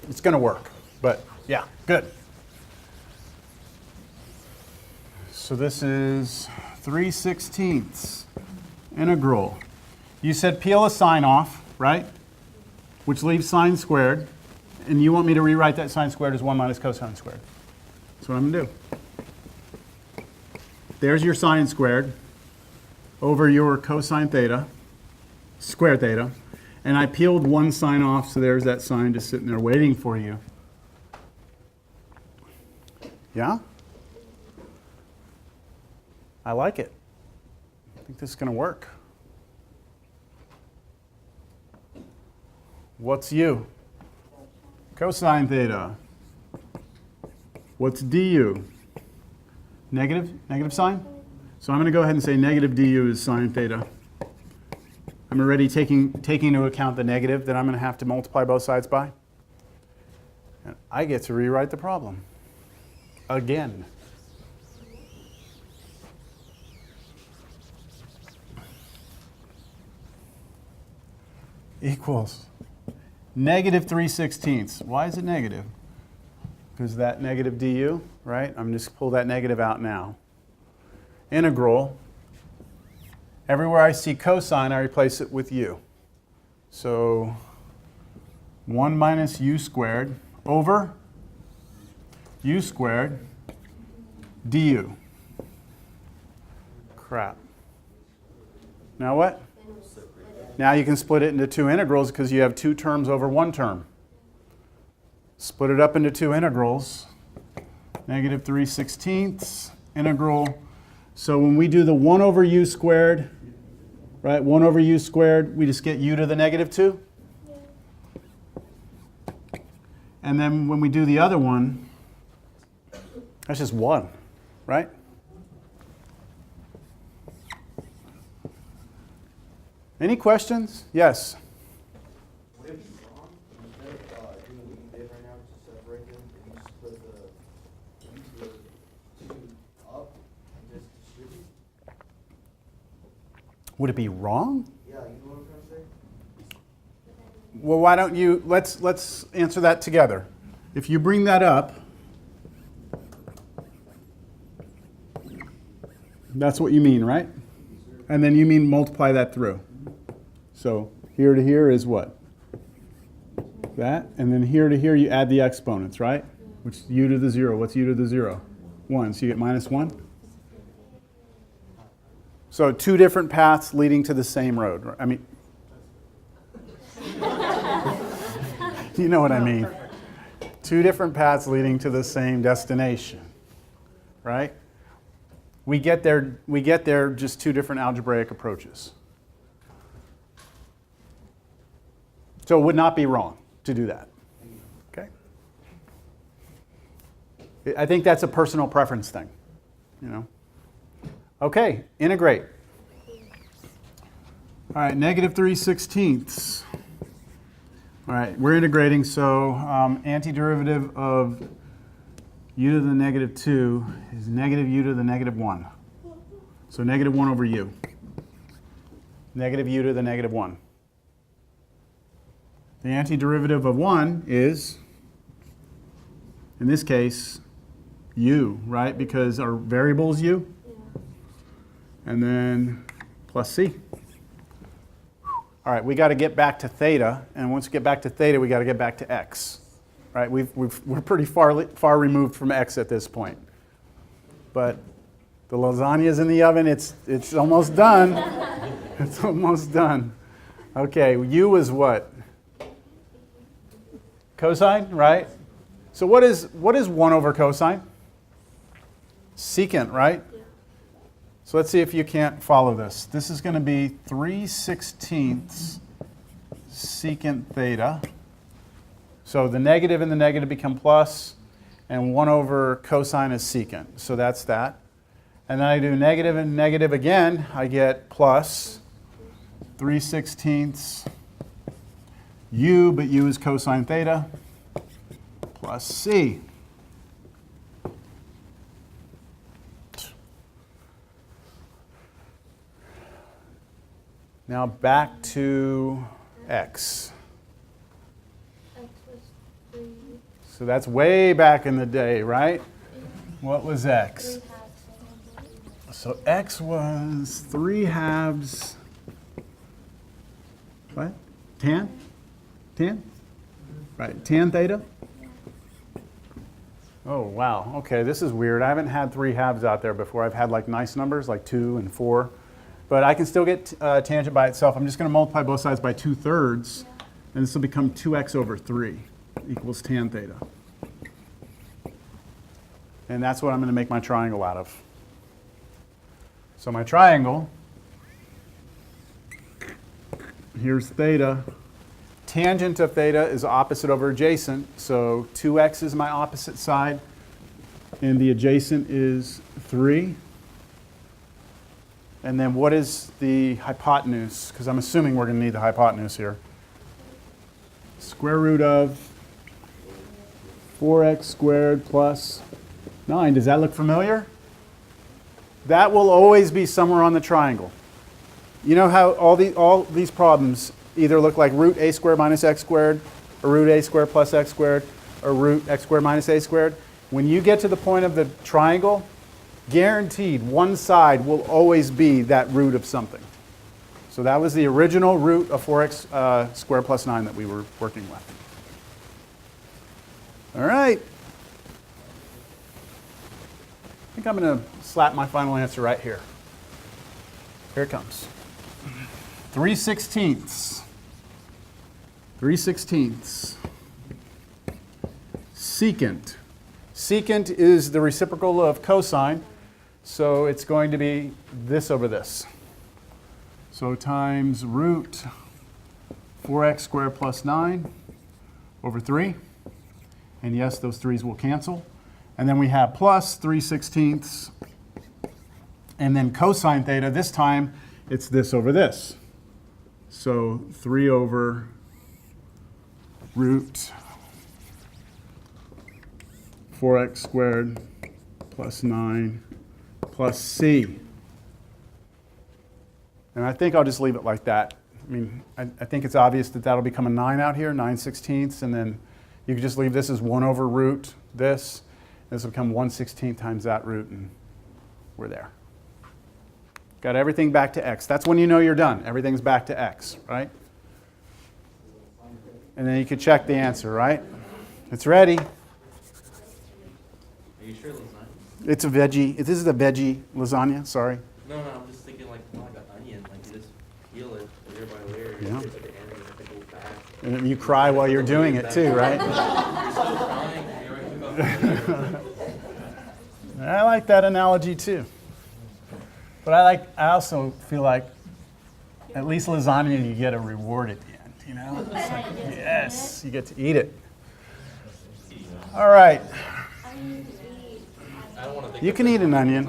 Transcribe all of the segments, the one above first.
It's going to work. But yeah, good. So this is 3/16 integral. You said peel a sine off, right? Which leaves sine squared. And you want me to rewrite that sine squared as 1 minus cosine squared. That's what I'm going to do. There's your sine squared over your cosine theta, square theta. And I peeled one sine off, so there's that sine just sitting there waiting for you. Yeah? I like it. I think this is going to work. What's u? Cosine theta. What's du? Negative? Negative sign? So I'm going to go ahead and say negative du is sine theta. I'm already taking into account the negative that I'm going to have to multiply both sides by. And I get to rewrite the problem. Again. Equals negative 3/16. Why is it negative? Because that negative du, right? I'm just pull that negative out now. Integral. Everywhere I see cosine, I replace it with u. So 1 minus u squared over u squared du. Crap. Now what? Now you can split it into two integrals because you have two terms over one term. Split it up into two integrals. Negative 3/16 integral. So when we do the 1 over u squared, right, 1 over u squared, we just get u to the negative 2. And then when we do the other one, that's just 1, right? Any questions? Yes? Would it be wrong, instead of doing what you did right now to separate them, if you split the 2 up and just distribute? Would it be wrong? Yeah, you know what I'm trying to say? Well, why don't you, let's answer that together. If you bring that up, that's what you mean, right? And then you mean multiply that through. So here to here is what? That. And then here to here you add the exponents, right? Which is u to the 0. What's u to the 0? 1. So you get minus 1. So two different paths leading to the same road. I mean, you know what I mean. Two different paths leading to the same destination, right? We get there just two different algebraic approaches. So it would not be wrong to do that. Okay? I think that's a personal preference thing, you know. Okay, integrate. All right, negative 3/16. All right, we're integrating, so antiderivative of u to the negative 2 is negative u to the negative 1. So negative 1 over u. Negative u to the negative 1. The antiderivative of 1 is, in this case, u, right? Because our variable is u. And then plus c. All right, we got to get back to theta. And once we get back to theta, we got to get back to x. Right? We're pretty far removed from x at this point. But the lasagna's in the oven. It's almost done. It's almost done. Okay, u is what? Cosine, right? So what is 1 over cosine? Secant, right? Yeah. So let's see if you can't follow this. This is going to be 3/16 secant theta. So the negative and the negative become plus, and 1 over cosine is secant. So that's that. And then I do negative and negative again. I get plus 3/16 u, but u is cosine theta, plus c. Now back to x. X was 3. So that's way back in the day, right? What was x? So x was 3/2. What? Tan? Tan? Right, tan theta? Oh, wow. Okay, this is weird. I haven't had 3/2 out there before. I've had like nice numbers like 2 and 4. But I can still get tangent by itself. I'm just going to multiply both sides by 2/3. And this will become 2x over 3 equals tan theta. And that's what I'm going to make my triangle out of. So my triangle, here's theta. Tangent of theta is opposite over adjacent. So 2x is my opposite side. And the adjacent is 3. And then what is the hypotenuse? Because I'm assuming we're going to need the hypotenuse here. Square root of 4x squared plus 9. Does that look familiar? That will always be somewhere on the triangle. You know how all these problems either look like root a squared minus x squared, or root a squared plus x squared, or root x squared minus a squared? When you get to the point of the triangle, guaranteed one side will always be that root of something. So that was the original root of 4x squared plus 9 that we were working with. All right. I think I'm going to slap my final answer right here. Here it comes. 3/16. 3/16. Secant. Secant is the reciprocal of cosine, so it's going to be this over this. So times root 4x squared plus 9 over 3. And yes, those 3's will cancel. And then we have plus 3/16. And then cosine theta, this time it's this over this. So 3 over root 4x squared plus 9 plus c. And I think I'll just leave it like that. I mean, I think it's obvious that that'll become a 9 out here, 9/16. And then you could just leave this as 1 over root this. This will become 1/16 times that root, and we're there. Got everything back to x. That's when you know you're done. Everything's back to x, right? And then you can check the answer, right? It's ready. Are you sure lasagna? It's a veggie. This is a veggie lasagna, sorry. No, I'm just thinking like an onion. Like you just peel it layer by layer. Yeah. You get to the end and you have to go back. And then you cry while you're doing it too, right? You're still crying and you're already about I like that analogy too. But I also feel like at least lasagna you get a reward at the end, you know? It's like, yes, you get to eat it. All right. I don't want to think You can eat an onion.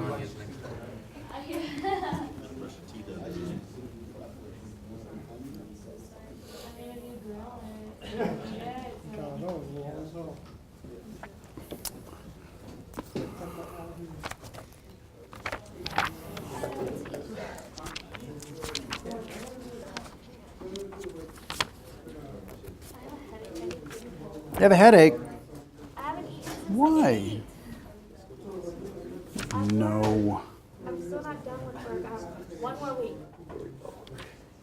You have a headache? Why? No. I'm still not done with work. I have one more week.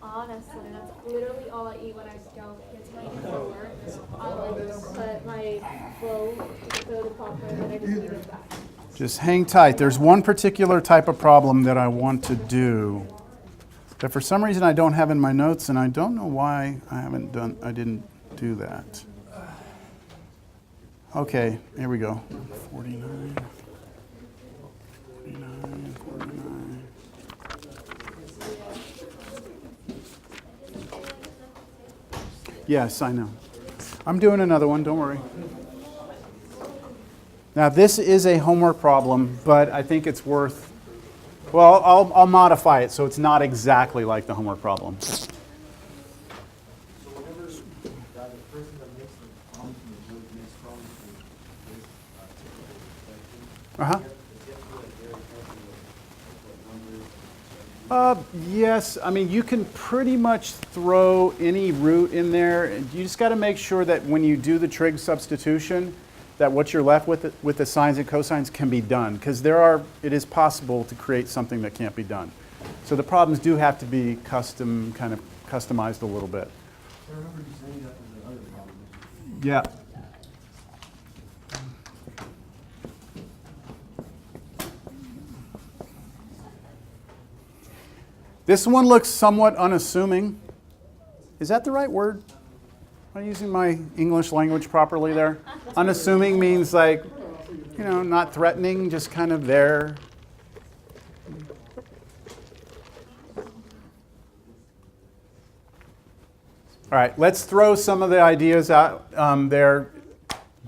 Honestly, that's literally all I eat when I don't get to eat for work. I like put my bowl to go to popper and then I just eat it back. Just hang tight. There's one particular type of problem that I want to do that for some reason I don't have in my notes, and I don't know why I didn't do that. Okay, here we go. 49. 49, 49. Yes, I know. I'm doing another one, don't worry. Now, this is a homework problem, but I think it's worth, well, I'll modify it so it's not exactly like the homework problem. So whenever the person that makes the problem makes problems with this Uh-huh. is you have to be like very careful with what numbers. Yes, I mean, you can pretty much throw any root in there. You just got to make sure that when you do the trig substitution, that what you're left with the sines and cosines can be done, because it is possible to create something that can't be done. So the problems do have to be kind of customized a little bit. I remember you saying that was another problem. Yeah. This one looks somewhat unassuming. Is that the right word? Am I using my English language properly there? Unassuming means like, not threatening, just kind of there. All right, let's throw some of the ideas out there.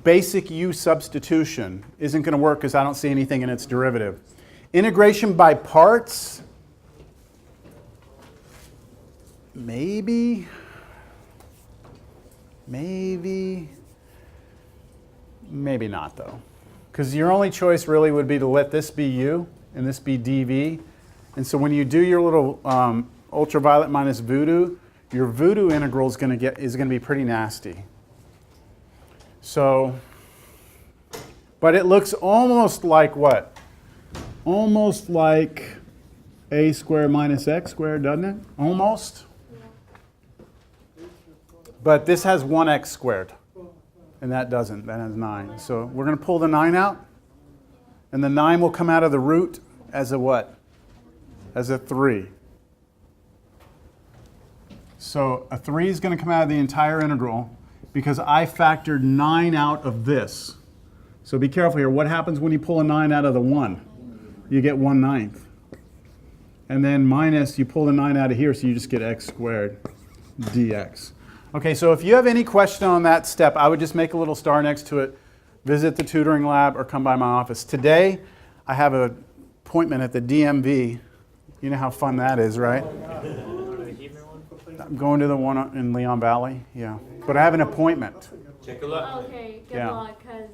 Basic U substitution isn't going to work because I don't see anything in its derivative. Integration by parts, maybe not though. Because your only choice really would be to let this be U and this be dV. And so when you do your little ultraviolet minus voodoo, your voodoo integral is going to be pretty nasty. So, but it looks almost like what? Almost like a squared minus x squared, doesn't it? Almost. But this has 1x squared, and that doesn't. That has 9. So we're going to pull the 9 out, and the 9 will come out of the root as a what? As a 3. So a 3 is going to come out of the entire integral because I factored 9 out of this. So be careful here. What happens when you pull a 9 out of the 1? You get 1/9. And then minus, you pull the 9 out of here, so you just get x squared dx. Okay, so if you have any question on that step, I would just make a little star next to it, visit the tutoring lab, or come by my office. Today, I have an appointment at the DMV. You know how fun that is, right? I'm going to the one in Leon Valley, yeah. But I have an appointment. Check it out. Okay, good Yeah. luck, because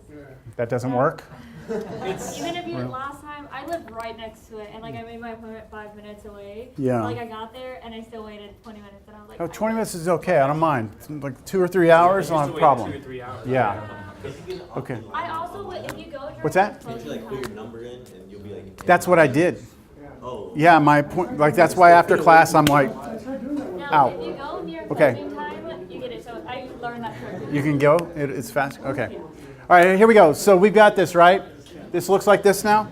That doesn't work? even if you last time, I lived right next to it, and like I made my appointment 5 minutes away. Yeah. Like I got there, and I still waited 20 minutes, and I was like, Oh, 20 minutes is okay, I don't mind. Like 2 or 3 hours, I don't have a problem. 2 or 3 hours. Yeah. Okay. I also would, if you go during What's that? Can't you like put your number in and you'll be like. That's what I did. Oh. Yeah, my point, like that's why after class I'm like, now, Ow. if you go near Okay. closing time, you get it. So I learned that trick. you can go, it's fast, okay. All right, here we go. So we've got this, right? This looks like this now?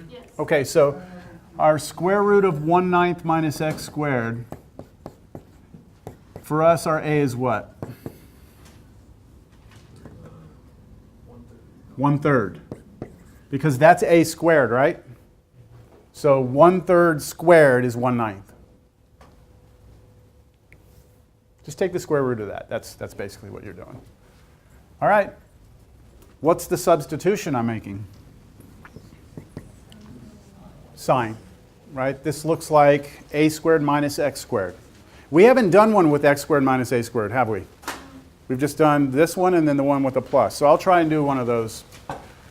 Yes. Okay, so our square root of 1/9 minus x squared, for us our a is what? 1/3. Because that's a squared, right? So 1/3 squared is 1/9. Just take the square root of that. That's basically what you're doing. All right. What's the substitution I'm making? Sine, right? This looks like a squared minus x squared. We haven't done one with x squared minus a squared, have we? We've just done this one and then the one with a plus. So I'll try and do one of those,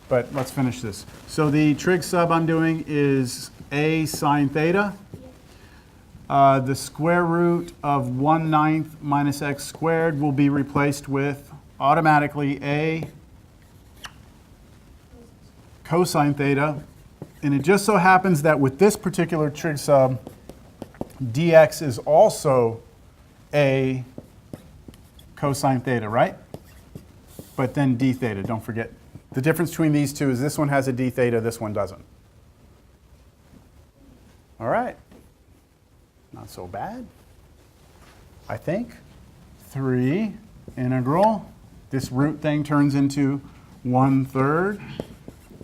but let's finish this. So the trig sub I'm doing is a sine theta. The square root of 1/9 minus x squared will be replaced with automatically a cosine theta. And it just so happens that with this particular trig sub, dx is also a cosine theta, right? But then d theta, don't forget. The difference between these two is this one has a d theta, this one doesn't. All right. Not so bad, I think. 3 integral. This root thing turns into 1/3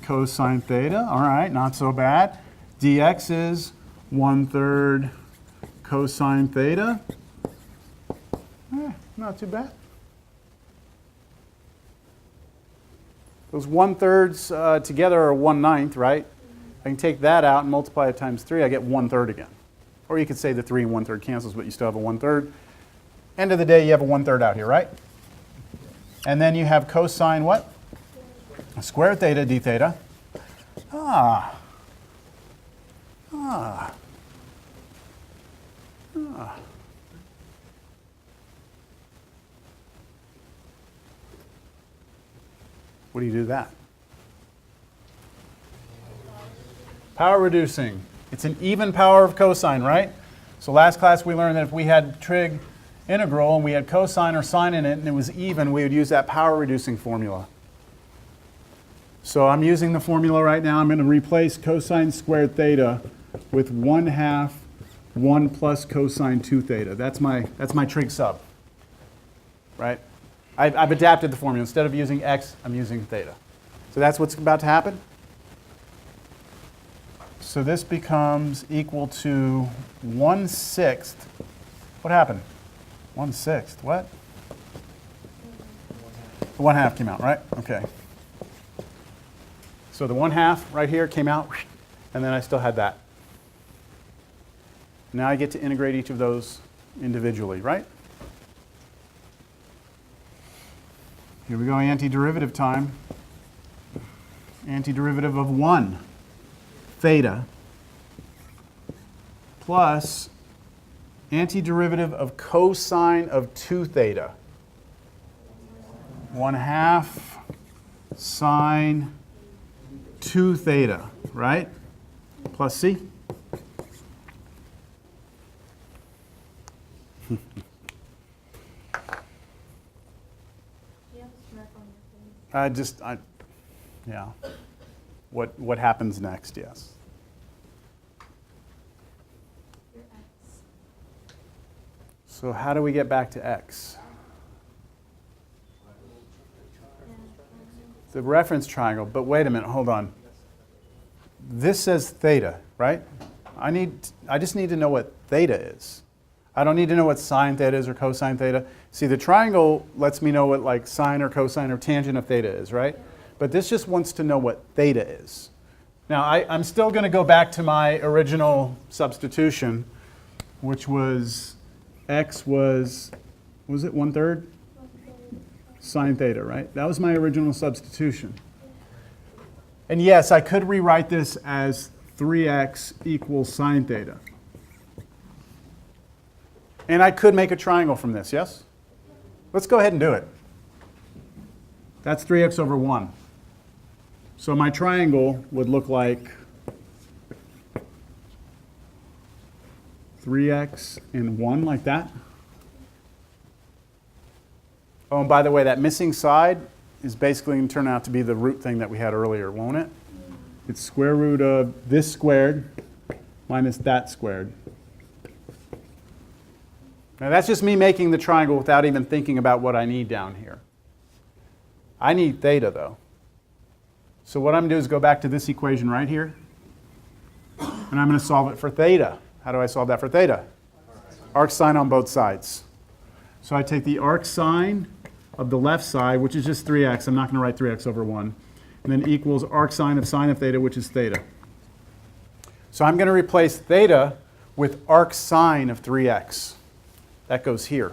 cosine theta. All right, not so bad. dx is 1/3 cosine theta. Not too bad. Those 1/3 together are 1/9, right? I can take that out and multiply it times 3. I get 1/3 again. Or you could say the 3 and 1/3 cancels, but you still have a 1/3. End of the day, you have a 1/3 out here, right? And then you have cosine what? Square theta d theta. What do you do to that? Power reducing. It's an even power of cosine, right? So last class we learned that if we had trig integral and we had cosine or sine in it and it was even, we would use that power reducing formula. So I'm using the formula right now. I'm going to replace cosine squared theta with 1/2 1 plus cosine 2 theta. That's my trig sub, right? I've adapted the formula. Instead of using x, I'm using theta. So that's what's about to happen. So this becomes equal to 1/6. What happened? 1/6. What? The 1/2 came out, right? Okay. So the 1/2 right here came out, and then I still had that. Now I get to integrate each of those individually, right? Here we go, antiderivative time. Antiderivative of 1 theta plus antiderivative of cosine of 2 theta. 1/2 sine 2 theta, right? Plus c. Yeah. What happens next? Yes. Your x. So how do we get back to x? The reference triangle. But wait a minute. Hold on. This says theta, right? I just need to know what theta is. I don't need to know what sine theta is or cosine theta. See, the triangle lets me know what like sine or cosine or tangent of theta is, right? But this just wants to know what theta is. Now, I'm still going to go back to my original substitution, which was x was it 1/3? Sine theta, right? That was my original substitution. And yes, I could rewrite this as 3x equals sine theta. And I could make a triangle from this, yes? Let's go ahead and do it. That's 3x over 1. So my triangle would look like 3x and 1, like that. Oh, and by the way, that missing side is basically going to turn out to be the root thing that we had earlier, won't it? It's square root of this squared minus that squared. Now that's just me making the triangle without even thinking about what I need down here. I need theta though. So what I'm going to do is go back to this equation right here, and I'm going to solve it for theta. How do I solve that for theta? Arcsin on both sides. So I take the arcsine of the left side, which is just 3x. I'm not going to write 3x over 1. And then equals arcsine of sine of theta, which is theta. So I'm going to replace theta with arcsine of 3x. That goes here.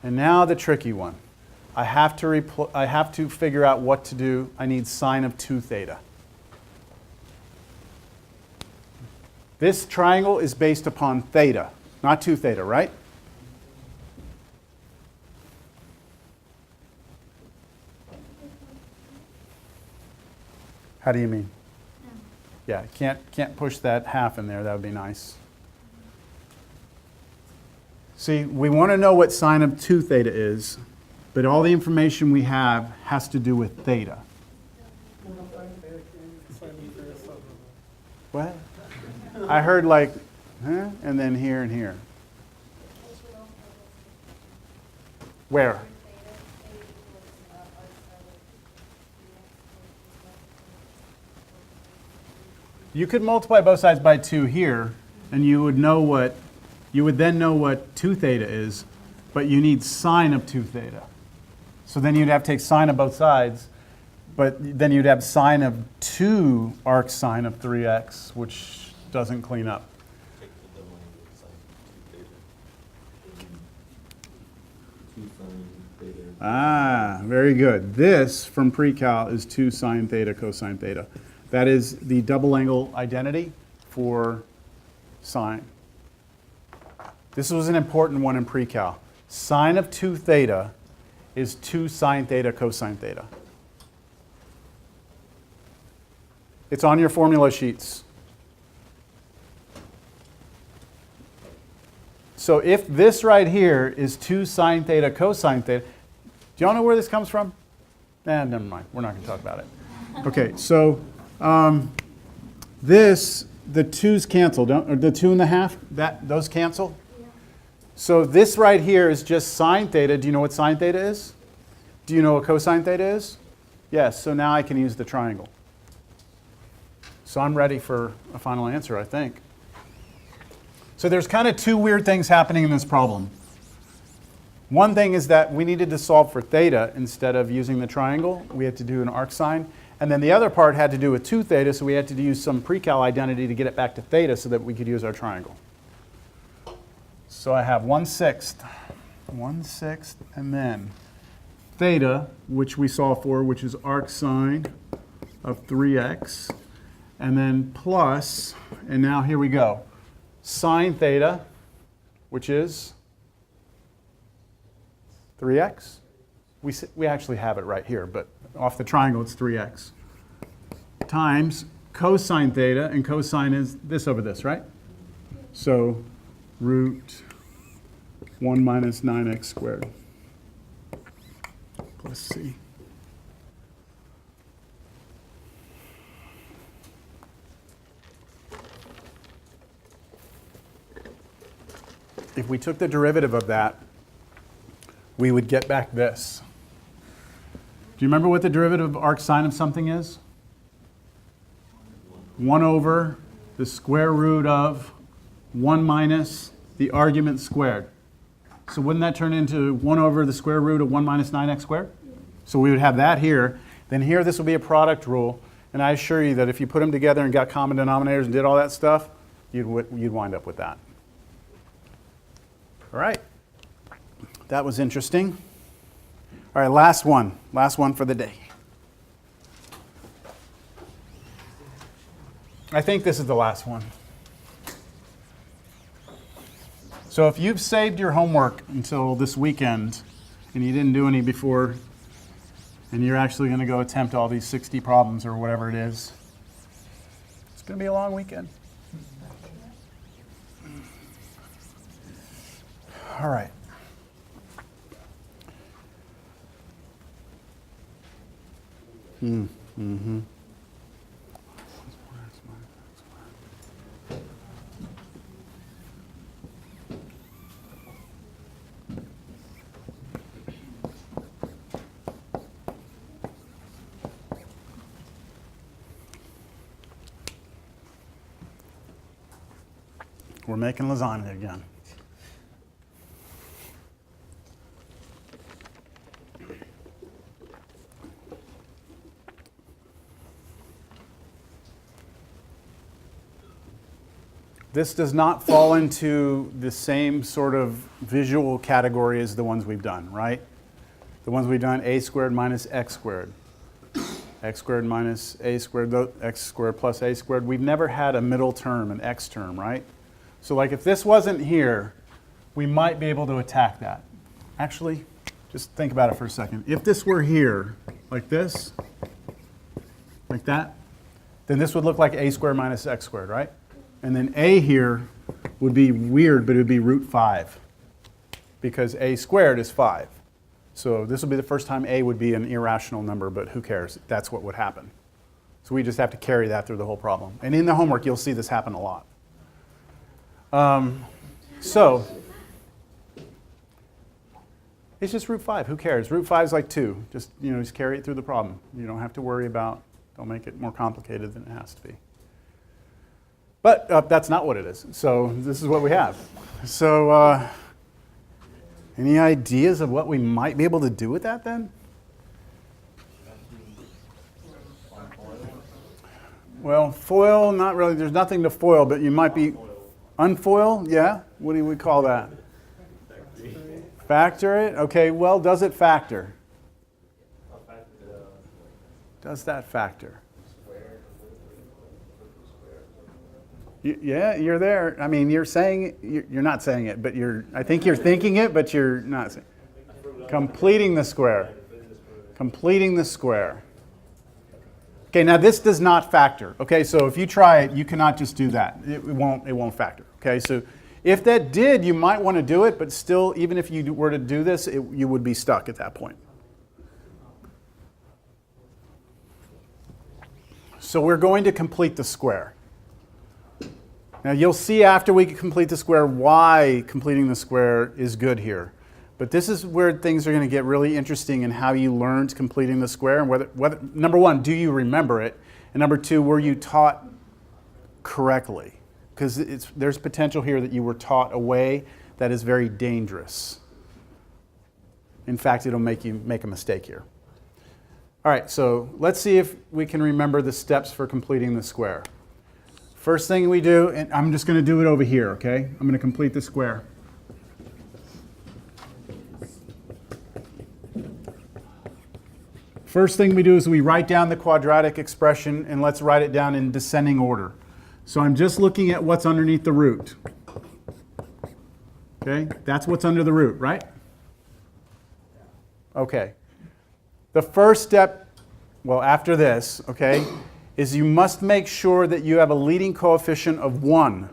And now the tricky one. I have to figure out what to do. I need sine of 2 theta. This triangle is based upon theta, not 2 theta, right? How do you mean? Yeah, can't push that half in there. That would be nice. See, we want to know what sine of 2 theta is, but all the information we have has to do with theta. What? I heard like, huh? And then here and here. Where? You could multiply both sides by 2 here, and you would then know what 2 theta is, but you need sine of 2 theta. So then you'd have to take sine of both sides, but then you'd have sine of 2 arcsine of 3x, which doesn't clean up. Ah, very good. This, from pre-cal, is 2 sine theta cosine theta. That is the double angle identity for sine. This was an important one in pre-cal. Sine of 2 theta is 2 sine theta cosine theta. It's on your formula sheets. So if this right here is 2 sine theta cosine theta, do y'all know where this comes from? Never mind. We're not going to talk about it. Okay, so the 2's cancel, or the 2.5, those cancel? Yeah. So this right here is just sine theta. Do you know what sine theta is? Do you know what cosine theta is? Yes, so now I can use the triangle. So I'm ready for a final answer, I think. So there's kind of 2 weird things happening in this problem. One thing is that we needed to solve for theta instead of using the triangle. We had to do an arcsine. And then the other part had to do with 2 theta, so we had to use some precal identity to get it back to theta so that we could use our triangle. So I have 1/6, and then theta, which we solved for, which is arcsine of 3x, and then plus, and now here we go, sine theta, which is 3x. We actually have it right here, but off the triangle it's 3x, times cosine theta, and cosine is this over this, right? So root 1 minus 9x squared plus c. If we took the derivative of that, we would get back this. Do you remember what the derivative of arcsine of something is? 1 over the square root of 1 minus the argument squared. So wouldn't that turn into 1 over the square root of 1 minus 9x squared? So we would have that here. Then here this will be a product rule. And I assure you that if you put them together and got common denominators and did all that stuff, you'd wind up with that. All right. That was interesting. All right, last one for the day. I think this is the last one. So if you've saved your homework until this weekend and you didn't do any before, and you're actually going to go attempt all these 60 problems or whatever it is, it's going to be a long weekend. All right. Mm-hmm. We're making lasagna again. This does not fall into the same sort of visual category as the ones we've done, right? The ones we've done, a squared minus x squared. X squared minus a squared, x squared plus a squared. We've never had a middle term, an x term, right? So like if this wasn't here, we might be able to attack that. Actually, just think about it for a second. If this were here, like this, like that, then this would look like a squared minus x squared, right? And then a here would be weird, but it would be root 5 because a squared is 5. So this will be the first time a would be an irrational number, but who cares? That's what would happen. So we just have to carry that through the whole problem. And in the homework, you'll see this happen a lot. So it's just root 5. Who cares? Root 5 is like 2. Just carry it through the problem. You don't have to worry about, don't make it more complicated than it has to be. But that's not what it is. So this is what we have. So any ideas of what we might be able to do with that then? Well, foil, not really. There's nothing to foil, but you might be unfoil. Yeah? What do we call that? Factor it? Okay, well, does it factor? Does that factor? Yeah, you're there. I mean, you're saying you're not saying it, but I think you're thinking it, but you're not saying. Completing the square. Completing the square. Okay, now this does not factor. Okay, so if you try it, you cannot just do that. It won't factor. Okay, so if that did, you might want to do it, but still, even if you were to do this, you would be stuck at that point. So we're going to complete the square. Now you'll see after we complete the square why completing the square is good here. But this is where things are going to get really interesting in how you learned completing the square and whether number one, do you remember it? And number two, were you taught correctly? Because there's potential here that you were taught a way that is very dangerous. In fact, it'll make you make a mistake here. All right, so let's see if we can remember the steps for completing the square. First thing we do, and I'm just going to do it over here, okay? I'm going to complete the square. First thing we do is we write down the quadratic expression, and let's write it down in descending order. So I'm just looking at what's underneath the root. Okay, that's what's under the root, right? Okay. The first step, well, after this, okay, is you must make sure that you have a leading coefficient of 1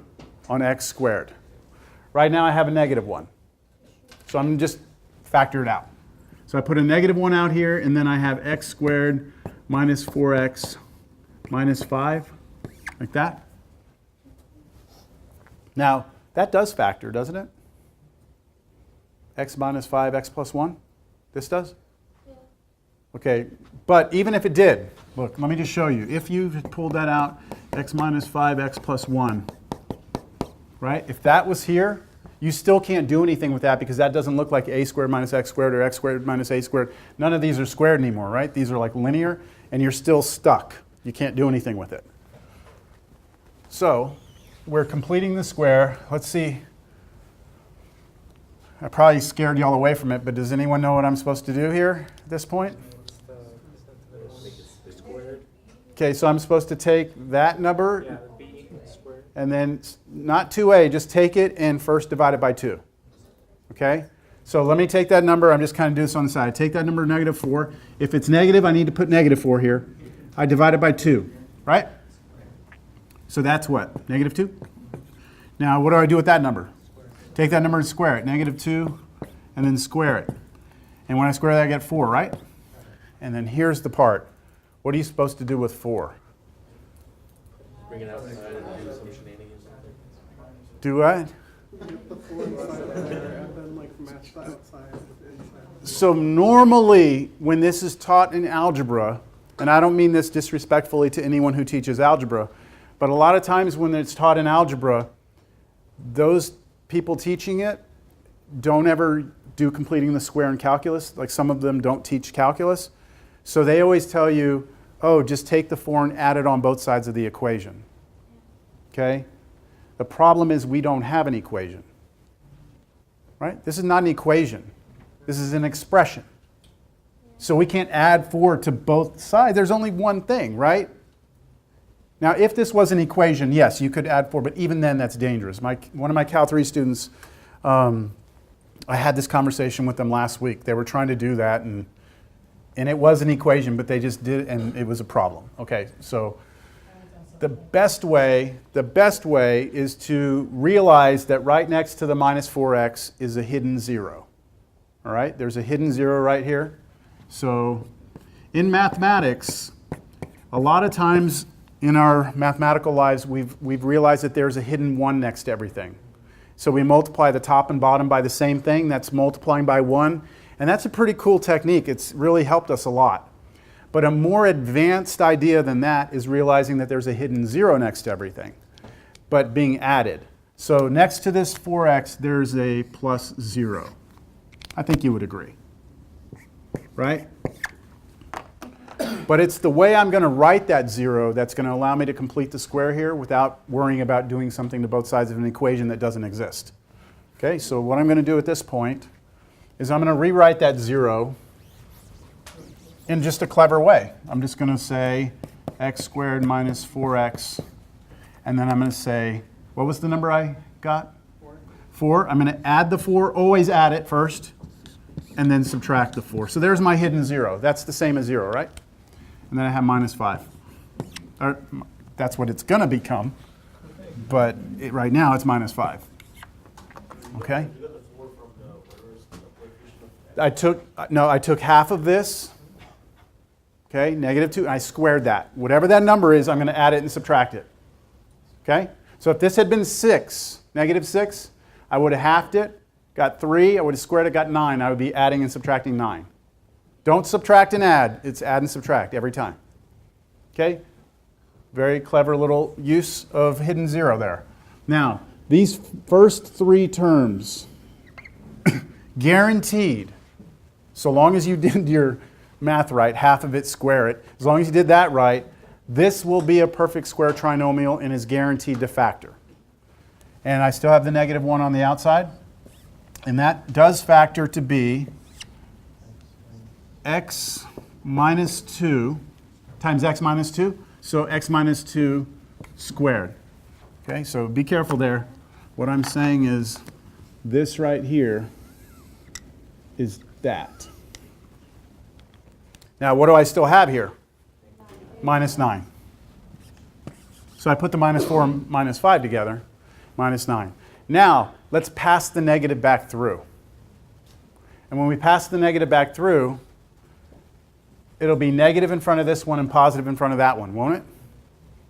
on x squared. Right now I have a negative 1. So I'm just factor it out. So I put a negative 1 out here, and then I have x squared minus 4x minus 5, like that. Now, that does factor, doesn't it? X minus 5, x plus 1? This does? Yeah. Okay, but even if it did, look, let me just show you. If you pulled that out, x minus 5, x plus 1, right? If that was here, you still can't do anything with that because that doesn't look like a squared minus x squared or x squared minus a squared. None of these are squared anymore, right? These are like linear, and you're still stuck. You can't do anything with it. So we're completing the square. Let's see. I probably scared y'all away from it, but does anyone know what I'm supposed to do here at this point? Okay, so I'm supposed to take that number, and then not 2a, just take it and first divide it by 2. Okay? So let me take that number. I'm just kind of doing this on the side. Take that number, negative 4. If it's negative, I need to put negative 4 here. I divide it by 2, right? So that's what? Negative 2? Now, what do I do with that number? Take that number and square it. Negative 2, and then square it. And when I square that, I get 4, right? And then here's the part. What are you supposed to do with 4? Bring it outside and do some shenanigans. Do what? So normally, when this is taught in algebra, and I don't mean this disrespectfully to anyone who teaches algebra, but a lot of times when it's taught in algebra, those people teaching it don't ever do completing the square in calculus. Like some of them don't teach calculus. So they always tell you, oh, just take the 4 and add it on both sides of the equation. Okay? The problem is we don't have an equation. Right? This is not an equation. This is an expression. So we can't add 4 to both sides. There's only one thing, right? Now, if this was an equation, yes, you could add 4, but even then that's dangerous. One of my Cal 3 students, I had this conversation with them last week. They were trying to do that, and it was an equation, but they just did it, and it was a problem. Okay, so the best way is to realize that right next to the minus 4x is a hidden 0. All right, there's a hidden 0 right here. So in mathematics, a lot of times in our mathematical lives, we've realized that there's a hidden 1 next to everything. So we multiply the top and bottom by the same thing. That's multiplying by 1. And that's a pretty cool technique. It's really helped us a lot. But a more advanced idea than that is realizing that there's a hidden 0 next to everything, but being added. So next to this 4x, there's a plus 0. I think you would agree, right? But it's the way I'm going to write that 0 that's going to allow me to complete the square here without worrying about doing something to both sides of an equation that doesn't exist. Okay, so what I'm going to do at this point is I'm going to rewrite that 0 in just a clever way. I'm just going to say x squared minus 4x, and then I'm going to say, what was the number I got? 4. I'm going to add the 4, always add it first, and then subtract the 4. So there's my hidden 0. That's the same as 0, right? And then I have minus 5. Or, that's what it's going to become. But right now, it's minus 5. Okay? You got the 4 from the, whatever is the coefficient of I took half of this, okay, negative 2, and I squared that. Whatever that number is, I'm going to add it and subtract it. Okay? So if this had been 6, negative 6, I would have halved it, got 3, I would have squared it, got 9. I would be adding and subtracting 9. Don't subtract and add. It's add and subtract every time. Okay? Very clever little use of hidden 0 there. Now, these first 3 terms, guaranteed, so long as you did your math right, half of it, square it, as long as you did that right, this will be a perfect square trinomial and is guaranteed to factor. And I still have the negative 1 on the outside, and that does factor to be x minus 2 times x minus 2. So x minus 2 squared. Okay, so be careful there. What I'm saying is this right here is that. Now, what do I still have here? Minus 9. So I put the minus 4 and minus 5 together, minus 9. Now, let's pass the negative back through. And when we pass the negative back through, it'll be negative in front of this one and positive in front of that one, won't it?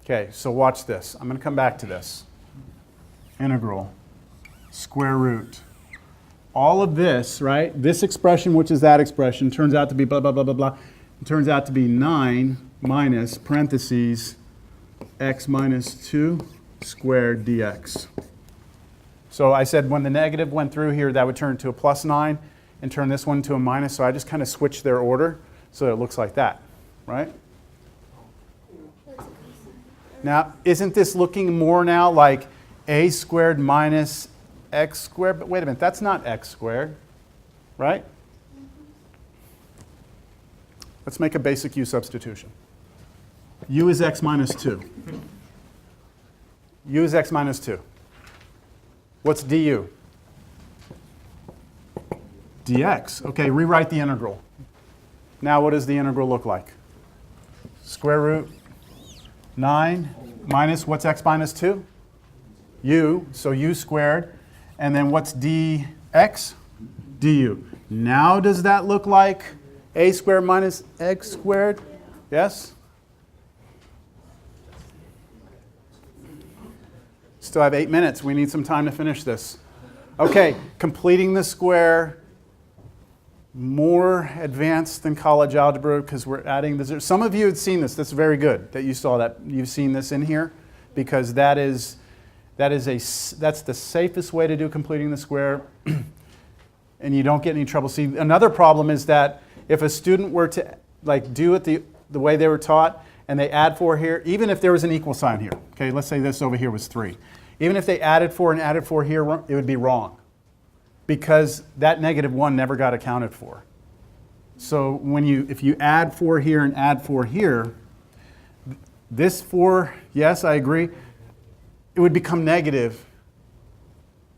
Okay, so watch this. I'm going to come back to this. Integral, square root. All of this, right, this expression, which is that expression, turns out to be blah, blah, blah, blah, blah. It turns out to be 9 minus, parentheses, x minus 2 squared dx. So I said when the negative went through here, that would turn to a plus 9 and turn this one to a minus. So I just kind of switched their order. So it looks like that, right? Now, isn't this looking more now like a squared minus x squared? But wait a minute, that's not x squared, right? Let's make a basic u substitution. U is x minus 2. U is x minus 2. What's du? dx. Okay, rewrite the integral. Now what does the integral look like? Square root 9 minus, what's x minus 2? U, so u squared. And then what's dx? du. Now does that look like a squared minus x squared? Yes? Still have 8 minutes. We need some time to finish this. Okay, completing the square. More advanced than college algebra because we're adding this. Some of you had seen this. That's very good that you saw that. You've seen this in here because that's the safest way to do completing the square, and you don't get any trouble. See, another problem is that if a student were to do it the way they were taught and they add 4 here, even if there was an equal sign here. Okay, let's say this over here was 3. Even if they added 4 and added 4 here, it would be wrong, because that negative 1 never got accounted for. So if you add 4 here and add 4 here, this 4, yes, I agree, it would become negative,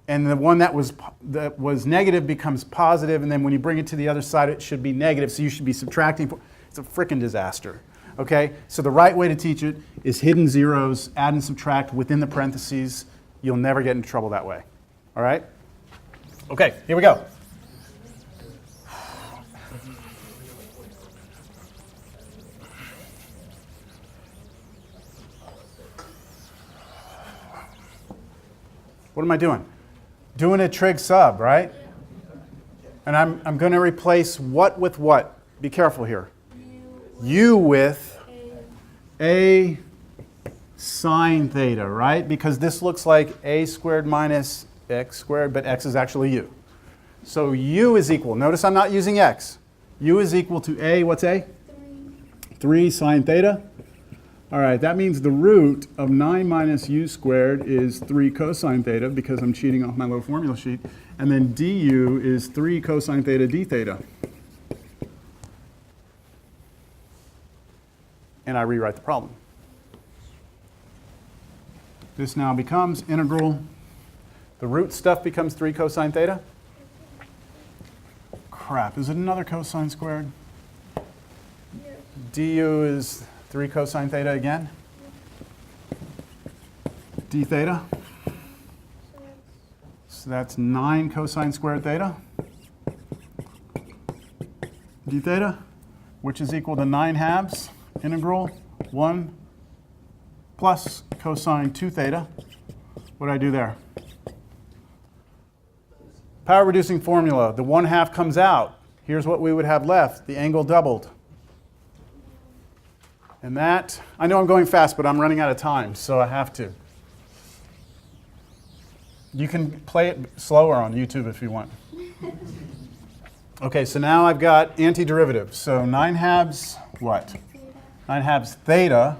and the one that was negative becomes positive, and then when you bring it to the other side, it should be negative, so you should be subtracting. It's a freaking disaster. Okay, so the right way to teach it is hidden zeros, add and subtract within the parentheses. You'll never get into trouble that way. All right? Okay, here we go. What am I doing? Doing a trig sub, right? And I'm going to replace what with what? Be careful here. U with a sine theta, right? Because this looks like a squared minus x squared, but x is actually u. So u is equal. Notice I'm not using x. U is equal to a, what's a? 3 sine theta. All right, that means the root of 9 minus u squared is 3 cosine theta, because I'm cheating off my little formula sheet. And then du is 3 cosine theta d theta. And I rewrite the problem. This now becomes integral. The root stuff becomes 3 cosine theta. Crap, is it another cosine squared? Yes. Du is 3 cosine theta again? Yes. d theta. So that's 9 cosine squared theta. D theta, which is equal to 9/2 integral 1 plus cosine 2 theta. What did I do there? Power reducing formula. The 1/2 comes out. Here's what we would have left. The angle doubled. And that, I know I'm going fast, but I'm running out of time, so I have to. You can play it slower on YouTube if you want. Okay, so now I've got antiderivative. So 9/2 what? 9/2 theta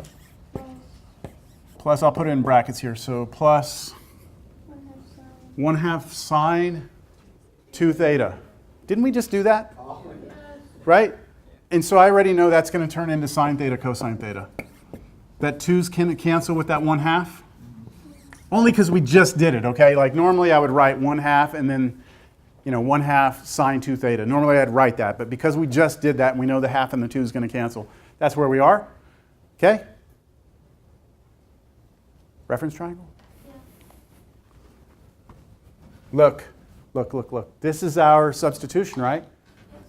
plus, I'll put it in brackets here, so plus 1/2 sine 2 theta. Didn't we just do that? Right? And so I already know that's going to turn into sine theta cosine theta. That 2's can cancel with that 1/2. Only because we just did it, okay? Like normally I would write 1/2 and then 1/2 sine 2 theta. Normally I'd write that, but because we just did that and we know the half and the 2 is going to cancel, that's where we are. Okay? Reference triangle? Yeah. Look. This is our substitution, right?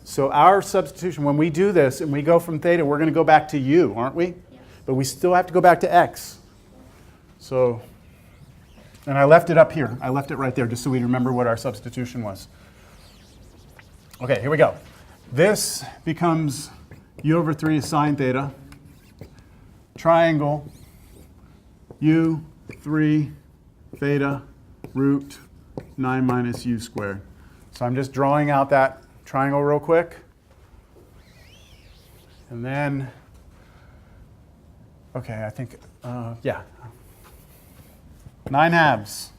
So our substitution, when we do this and we go from theta, we're going to go back to u, aren't we? Yeah. But we still have to go back to x. So, and I left it up here. I left it right there just so we remember what our substitution was. Okay, here we go. This becomes u/3 sine theta, triangle u3 theta root 9 minus u squared. So I'm just drawing out that triangle real quick. And then, okay, I think, yeah. 9/2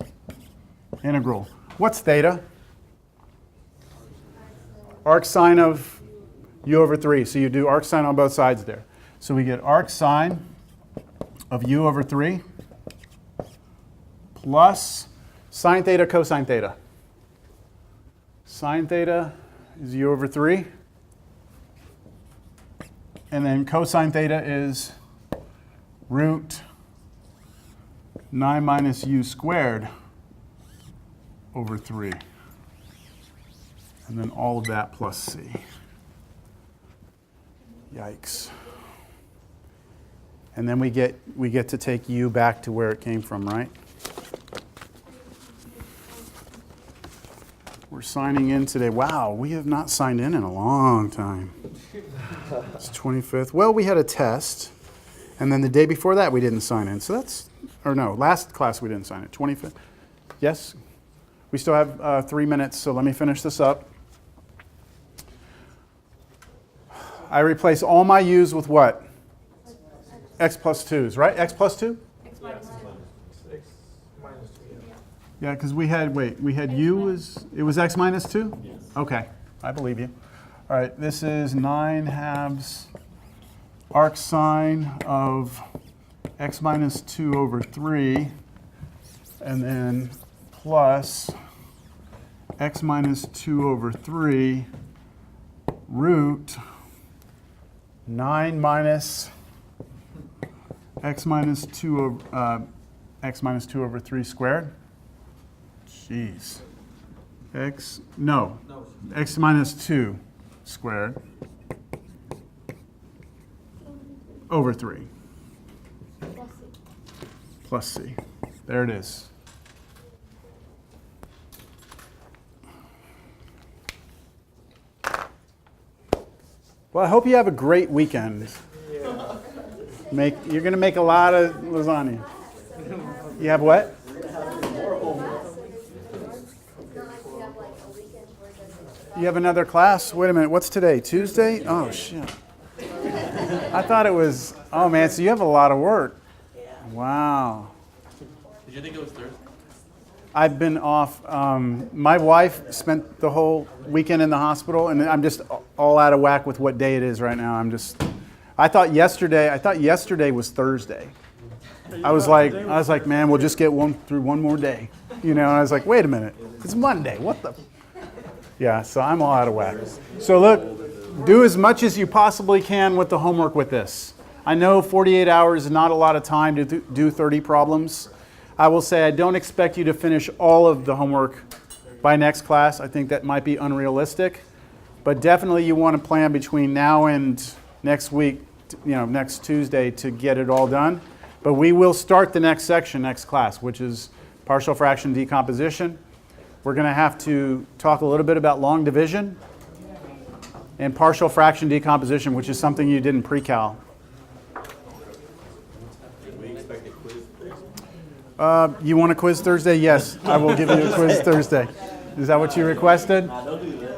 integral. What's theta? Arcsine of u/3. So you do arcsine on both sides there. So we get arcsine of u/3 plus sine theta cosine theta. Sine theta is u/3. And then cosine theta is root 9 minus u squared over 3. And then all of that plus c. Yikes. And then we get to take u back to where it came from, right? We're signing in today. Wow, we have not signed in a long time. It's 25th. Well, we had a test, and then the day before that we didn't sign in. So that's, or no, last class we didn't sign it. 25th. Yes? We still have 3 minutes, so let me finish this up. I replace all my u's with what? X plus 2's, right? X plus 2? X minus 2. X minus 2, yeah. Yeah, because we had u it was x minus 2? Yes. Okay, I believe you. All right, this is 9/2 arcsine of x minus 2 over 3, and then plus x minus 2 over 3 root 9 minus x minus 2 over 3 squared. Jeez. X minus 2 squared over 3 plus c. There it is. Well, I hope you have a great weekend. Yeah. You're going to make a lot of lasagna. You have what? You have another class? Wait a minute, what's today? Tuesday? Oh, shit. I thought it was, oh man, so you have a lot of work. Wow. Did you think it was Thursday? I've been off. My wife spent the whole weekend in the hospital, and I'm just all out of whack with what day it is right now. I thought yesterday was Thursday. I was like, man, we'll just get through one more day. And I was like, wait a minute, it's Monday. What the? Yeah, so I'm all out of whack. So look, do as much as you possibly can with the homework with this. I know 48 hours is not a lot of time to do 30 problems. I will say I don't expect you to finish all of the homework by next class. I think that might be unrealistic. But definitely you want to plan between now and next week, next Tuesday, to get it all done. But we will start the next section next class, which is partial fraction decomposition. We're going to have to talk a little bit about long division and partial fraction decomposition, which is something you did in pre-cal. Can we expect a quiz Thursday? You want a quiz Thursday? Yes, I will give you a quiz Thursday. Is that what you requested? Nah, don't do that.